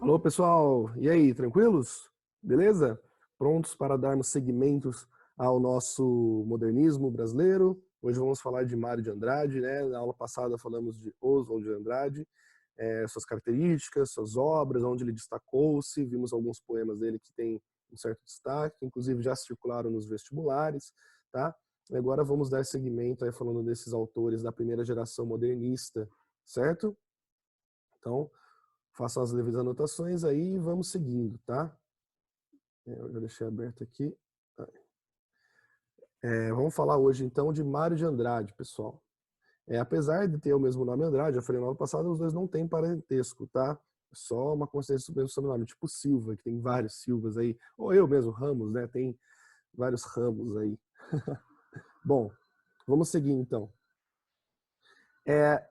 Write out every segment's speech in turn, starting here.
Alô, pessoal! E aí, tranquilos? Beleza? Prontos para darmos seguimentos ao nosso modernismo brasileiro? Hoje vamos falar de Mário de Andrade, né? Na aula passada falamos de Oswald de Andrade, suas características, suas obras, onde ele destacou-se, vimos alguns poemas dele que têm um certo destaque, inclusive já circularam nos vestibulares, tá? E agora vamos dar seguimento aí falando desses autores da primeira geração modernista, certo? Então, façam as devidas anotações aí e vamos seguindo, tá? Eu já deixei aberto aqui. Vamos falar hoje então de Mário de Andrade, pessoal. Apesar de ter o mesmo nome Andrade, já falei no ano passado, os dois não têm parentesco, tá? Só uma coincidência do mesmo sobrenome, tipo Silva, que tem vários Silvas aí. Ou eu mesmo, Ramos, né? Tem vários Ramos aí. Bom, vamos seguir então.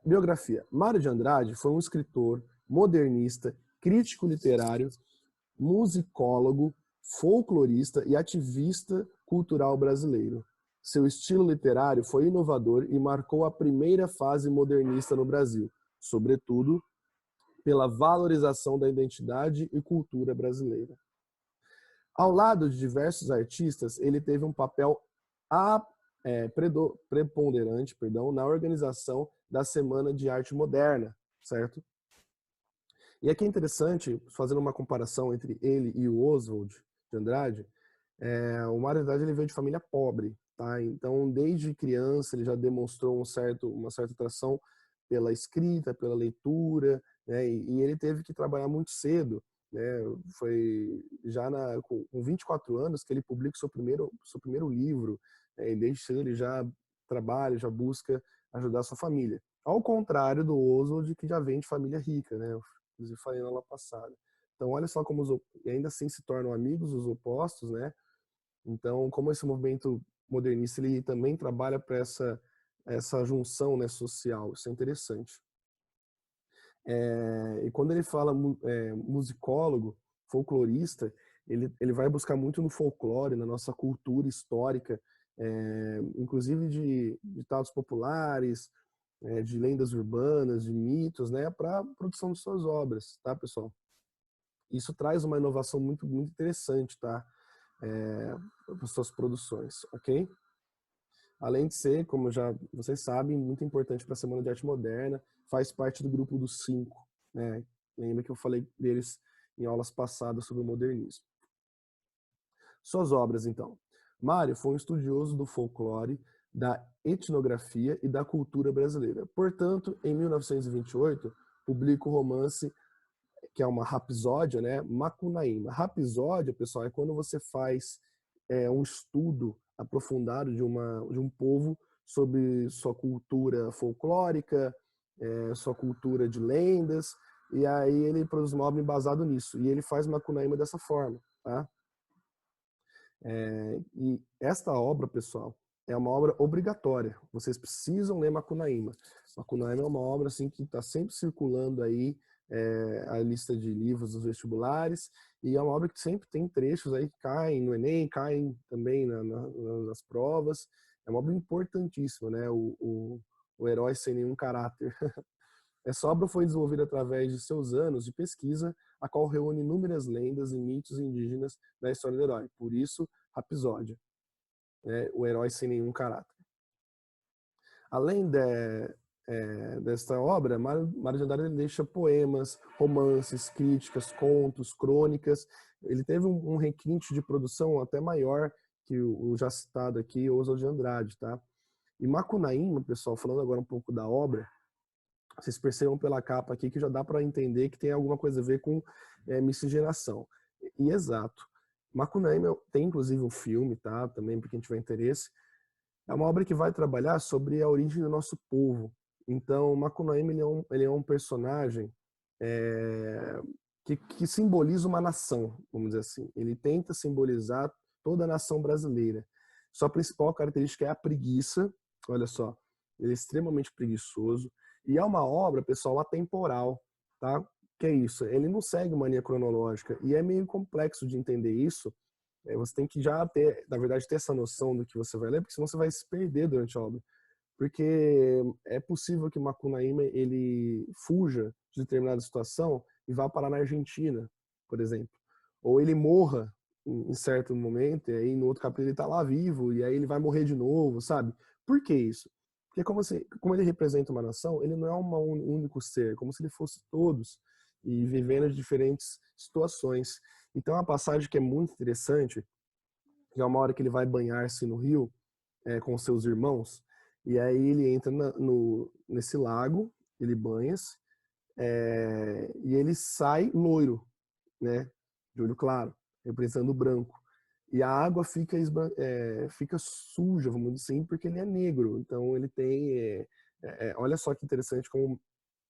Biografia. Mário de Andrade foi um escritor, modernista, crítico literário, musicólogo, folclorista e ativista cultural brasileiro. Seu estilo literário foi inovador e marcou a primeira fase modernista no Brasil, sobretudo pela valorização da identidade e cultura brasileira. Ao lado de diversos artistas, ele teve um papel preponderante na organização da Semana de Arte Moderna, certo? E aqui é interessante, fazendo uma comparação entre ele e o Oswald de Andrade, o Mário de Andrade ele veio de família pobre, tá? Então, desde criança, ele já demonstrou uma certa atração pela escrita, pela leitura, né? E ele teve que trabalhar muito cedo, né? Foi já com 24 anos que ele publica o seu primeiro livro, né? E desde cedo ele já trabalha, já busca ajudar a sua família. Ao contrário do Oswald, que já vem de família rica, né? Inclusive falei na aula passada. Então, olha só como ainda assim se tornam amigos os opostos, né? Então, como esse movimento modernista ele também trabalha para essa junção, né, social, isso é interessante. E quando ele fala musicólogo, folclorista, ele vai buscar muito no folclore, na nossa cultura histórica, inclusive de ditados populares, de lendas urbanas, de mitos, né, para a produção de suas obras, tá, pessoal? Isso traz uma inovação muito, muito interessante, tá? Para suas produções, ok? Além de ser, como já vocês sabem, muito importante para a Semana de Arte Moderna, faz parte do grupo dos 5, né? Lembra que eu falei deles em aulas passadas sobre o modernismo. Suas obras, então. Mário foi um estudioso do folclore, da etnografia e da cultura brasileira. Portanto, em 1928, publica o romance, que é uma rapsódia, né? Macunaíma. Rapsódia, pessoal, é quando você faz um estudo aprofundado de um povo sobre sua cultura folclórica, sua cultura de lendas, e aí ele produz uma obra embasado nisso. E ele faz Macunaíma dessa forma, tá? E esta obra, pessoal, é uma obra obrigatória. Vocês precisam ler Macunaíma. Macunaíma é uma obra assim que está sempre circulando aí a lista de livros dos vestibulares, e é uma obra que sempre tem trechos aí que caem no Enem, caem também nas provas. É uma obra importantíssima, né? O herói sem nenhum caráter. Essa obra foi desenvolvida através de seus anos de pesquisa, a qual reúne inúmeras lendas e mitos indígenas da história do herói. Por isso, Rapsódia, né? O herói sem nenhum caráter. Além desta obra, Mário de Andrade deixa poemas, romances, críticas, contos, crônicas. Ele teve um requinte de produção até maior que o já citado aqui, Oswald de Andrade, tá? E Macunaíma, pessoal, falando agora um pouco da obra, vocês percebam pela capa aqui que já dá para entender que tem alguma coisa a ver com miscigenação. E exato. Macunaíma tem inclusive um filme, tá? Também para quem tiver interesse. É uma obra que vai trabalhar sobre a origem do nosso povo. Então, Macunaíma ele é um personagem que simboliza uma nação, vamos dizer assim. Ele tenta simbolizar toda a nação brasileira. Sua principal característica é a preguiça. Olha só, ele é extremamente preguiçoso. E é uma obra, pessoal, atemporal, tá? Que é isso? Ele não segue uma linha cronológica e é meio complexo de entender isso. Você tem que já ter, na verdade, ter essa noção do que você vai ler, porque senão você vai se perder durante a obra. Porque é possível que Macunaíma ele fuja de determinada situação e vá parar na Argentina, por exemplo. Ou ele morra em certo momento, e aí no outro capítulo ele está lá vivo, e aí ele vai morrer de novo, sabe? Por que isso? Porque como ele representa uma nação, ele não é um único ser, como se ele fosse todos, e vivendo diferentes situações. Então, é uma passagem que é muito interessante, que é uma hora que ele vai banhar-se no rio, com seus irmãos, e aí ele entra nesse lago, ele banha-se, e ele sai loiro, né, de olho claro, representando o branco. E a água fica suja, vamos dizer assim, porque ele é negro. Então ele tem, olha só que interessante como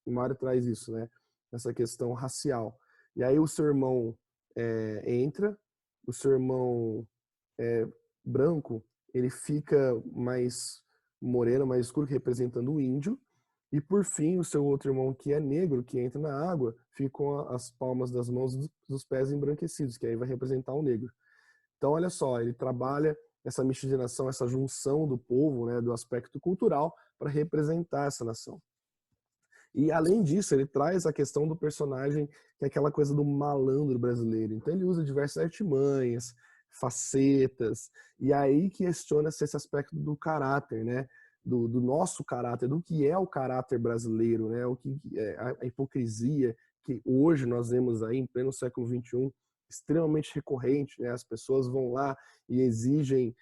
o Mário traz isso, né, essa questão racial. E aí o seu irmão entra, o seu irmão branco, ele fica mais moreno, mais escuro, representando o índio. E por fim, o seu outro irmão, que é negro, que entra na água, fica com as palmas das mãos e dos pés embranquecidos, que aí vai representar o negro. Então, olha só, ele trabalha essa miscigenação, essa junção do povo, né, do aspecto cultural, para representar essa nação. E além disso, ele traz a questão do personagem, que é aquela coisa do malandro brasileiro. Então ele usa diversas artimanhas, facetas, e aí questiona-se esse aspecto do caráter, né? Do nosso caráter, do que é o caráter brasileiro, né? O que é a hipocrisia que hoje nós vemos aí, em pleno século XXI, extremamente recorrente, né? As pessoas vão lá e exigem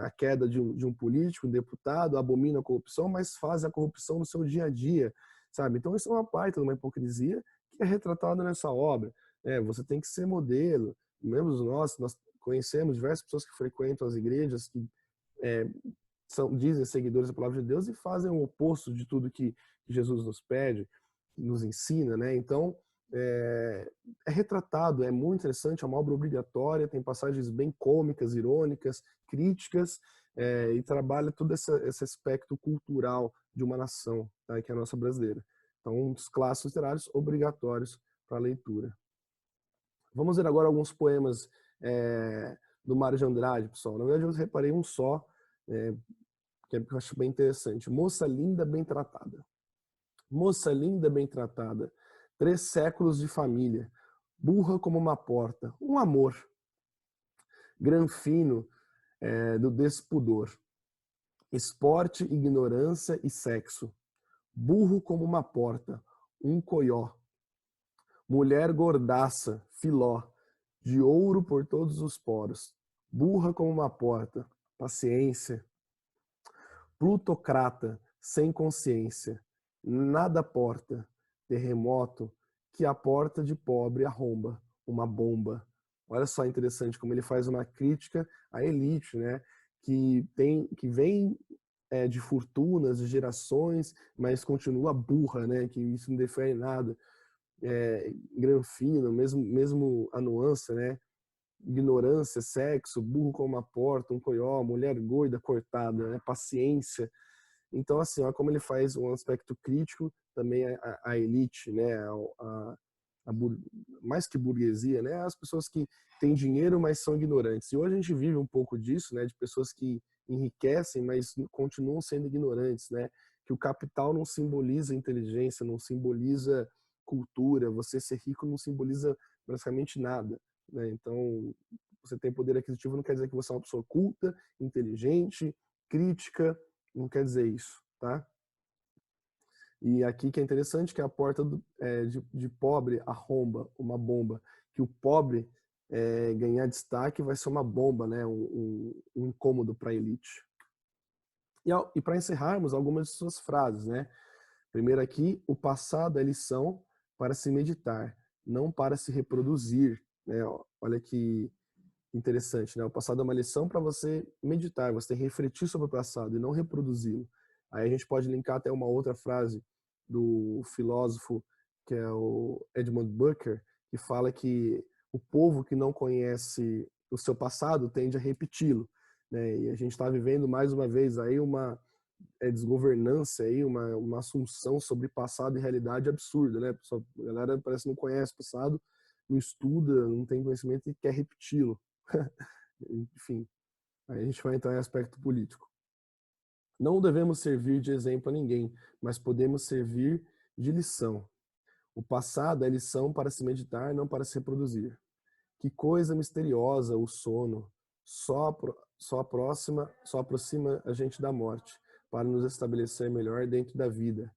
a queda de um político, um deputado, abominam a corrupção, mas fazem a corrupção no seu dia a dia, sabe? Então isso é uma parte de uma hipocrisia que é retratada nessa obra. Você tem que ser modelo. Mesmo nós conhecemos diversas pessoas que frequentam as igrejas, que dizem seguidores da palavra de Deus e fazem o oposto de tudo que Jesus nos pede, nos ensina, né? Então é retratado, é muito interessante, é uma obra obrigatória, tem passagens bem cômicas, irônicas, críticas, e trabalha todo esse aspecto cultural de uma nação, tá, que é a nossa brasileira. Então, um dos clássicos literários obrigatórios para leitura. Vamos ver agora alguns poemas do Mário de Andrade, pessoal. Na verdade, eu reparei um só, que eu acho bem interessante. Moça linda, bem tratada. Moça linda, bem tratada. 3 séculos de família. Burra como uma porta. Um amor. Granfino do despudor. Esporte, ignorância e sexo. Burro como uma porta. Um coió. Mulher gordaça, filó. De ouro por todos os poros. Burra como uma porta. Paciência. Plutocrata, sem consciência. Nada porta. Terremoto, que a porta de pobre arromba. Uma bomba. Olha só interessante como ele faz uma crítica à elite, né? Que vem de fortunas, de gerações, mas continua burra, né? Que isso não defere nada. Granfino, mesmo a nuance, né? Ignorância, sexo, burro como uma porta, um coió, mulher gorda cortada, né? Paciência. Então, assim, olha como ele faz um aspecto crítico também à elite, né? Mais que burguesia, né? As pessoas que têm dinheiro, mas são ignorantes. E hoje a gente vive um pouco disso, né? De pessoas que enriquecem, mas continuam sendo ignorantes, né? Que o capital não simboliza inteligência, não simboliza cultura. Você ser rico não simboliza praticamente nada, né? Então, você ter poder aquisitivo não quer dizer que você é uma pessoa culta, inteligente, crítica, não quer dizer isso, tá? E aqui que é interessante que a porta de pobre arromba uma bomba, que o pobre ganhar destaque vai ser uma bomba, né? Um incômodo para a elite. E para encerrarmos, algumas de suas frases, né? Primeiro aqui, o passado é lição para se meditar, não para se reproduzir, né? Olha que interessante, né? O passado é uma lição para você meditar, você tem que refletir sobre o passado e não reproduzi-lo. Aí a gente pode linkar até uma outra frase do filósofo que é o Edmund Burke, que fala que o povo que não conhece o seu passado tende a repeti-lo, né? E a gente está vivendo mais uma vez aí uma desgovernança aí, uma assunção sobre passado e realidade absurda, né? A galera parece que não conhece o passado, não estuda, não tem conhecimento e quer repeti-lo. Enfim, aí a gente vai entrar em aspecto político. Não devemos servir de exemplo a ninguém, mas podemos servir de lição. O passado é lição para se meditar, não para se reproduzir. Que coisa misteriosa o sono, só aproxima a gente da morte, para nos estabelecer melhor dentro da vida.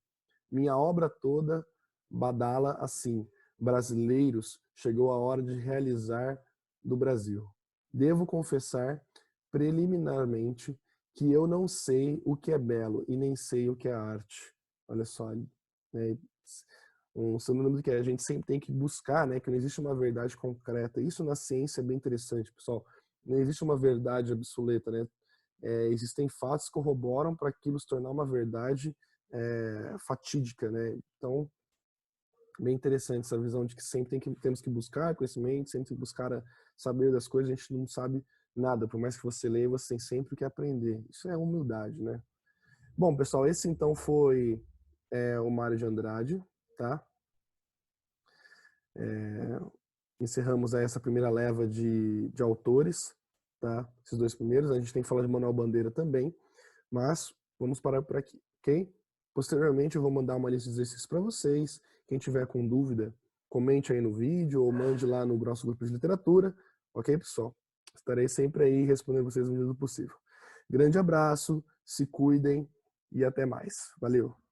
Minha obra toda badala assim: brasileiros, chegou a hora de realizar do Brasil. Devo confessar preliminarmente que eu não sei o que é belo e nem sei o que é arte. Olha só, né? Um sinônimo que a gente sempre tem que buscar, né? Que não existe uma verdade concreta. Isso na ciência é bem interessante, pessoal. Não existe uma verdade absoluta, né? Existem fatos que corroboram para aquilo se tornar uma verdade fatídica, né? Então, bem interessante essa visão de que sempre temos que buscar conhecimento, sempre tem que buscar saber das coisas. A gente não sabe nada, por mais que você leia, você tem sempre o que aprender. Isso é humildade, né? Bom, pessoal, esse então foi o Mário de Andrade, tá? Encerramos aí essa primeira leva de autores, tá? Esses dois primeiros. A gente tem que falar de Manuel Bandeira também, mas vamos parar por aqui, ok? Posteriormente eu vou mandar uma lista de exercícios para vocês. Quem tiver com dúvida, comente aí no vídeo ou mande lá no nosso grupo de literatura, ok, pessoal? Estarei sempre aí respondendo vocês no medida do possível. Grande abraço, se cuidem e até mais. Valeu!